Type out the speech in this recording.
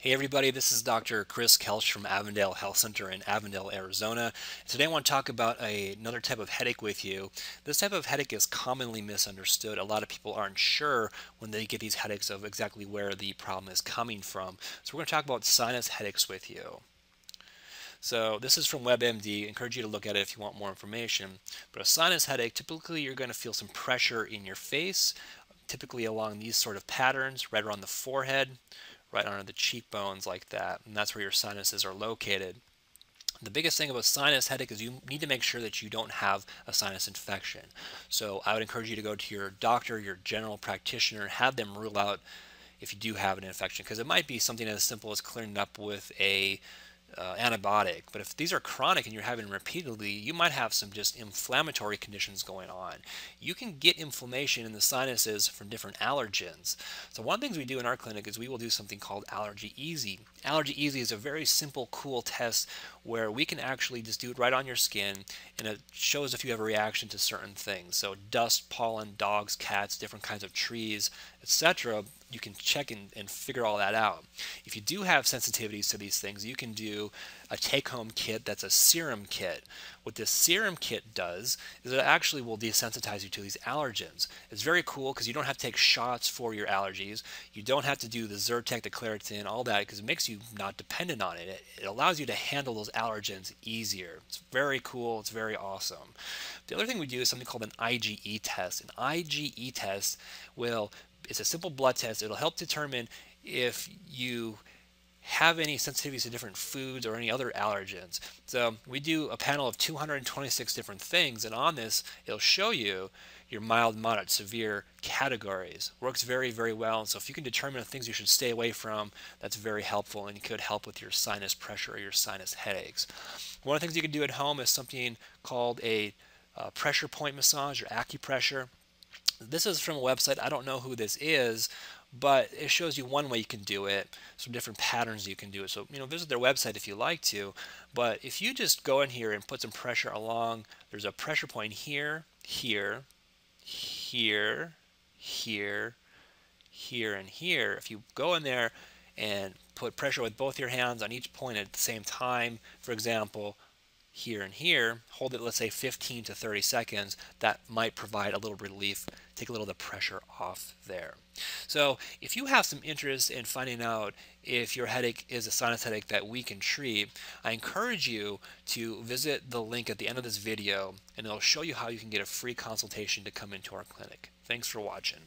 Hey everybody, this is Dr. Chris Kelsch from Avondale Health Center in Avondale, Arizona. Today I want to talk about another type of headache with you. This type of headache is commonly misunderstood. A lot of people aren't sure when they get these headaches of exactly where the problem is coming from. So we're going to talk about sinus headaches with you. So this is from WebMD. I encourage you to look at it if you want more information. But a sinus headache, typically you're going to feel some pressure in your face, typically along these sort of patterns, right around the forehead, right under the cheekbones like that, and that's where your sinuses are located. The biggest thing about sinus headache is you need to make sure that you don't have a sinus infection. So I would encourage you to go to your doctor, your general practitioner, have them rule out if you do have an infection, because it might be something as simple as clearing it up with a antibiotic. But if these are chronic and you're having them repeatedly, you might have some just inflammatory conditions going on. You can get inflammation in the sinuses from different allergens. So one of the things we do in our clinic is we will do something called Allergy Easy. Allergy Easy is a very simple, cool test where we can actually just do it right on your skin, and it shows if you have a reaction to certain things. So dust, pollen, dogs, cats, different kinds of trees, etc. You can check and figure all that out. If you do have sensitivities to these things, you can do a take-home kit that's a serum kit. What this serum kit does is it actually will desensitize you to these allergens. It's very cool because you don't have to take shots for your allergies. You don't have to do the Zyrtec, the Claritin, all that, because it makes you not dependent on it. It allows you to handle those allergens easier. It's very cool. It's very awesome. The other thing we do is something called an IgE test. An IgE test it's a simple blood test. It'll help determine if you have any sensitivities to different foods or any other allergens. So we do a panel of 226 different things, and on this it'll show you your mild, moderate, severe categories. Works very, very well. And so if you can determine the things you should stay away from, that's very helpful, and it could help with your sinus pressure or your sinus headaches. One of the things you can do at home is something called a pressure point massage or acupressure. This is from a website. I don't know who this is, but it shows you one way you can do it, some different patterns you can do it. So, visit their website if you like to. But if you just go in here and put some pressure along, there's a pressure point here, here, here, here, here, and here. If you go in there and put pressure with both your hands on each point at the same time, for example, here and here, hold it, let's say 15 to 30 seconds, that might provide a little relief, take a little of the pressure off there. So if you have some interest in finding out if your headache is a sinus headache that we can treat, I encourage you to visit the link at the end of this video, and it'll show you how you can get a free consultation to come into our clinic. Thanks for watching.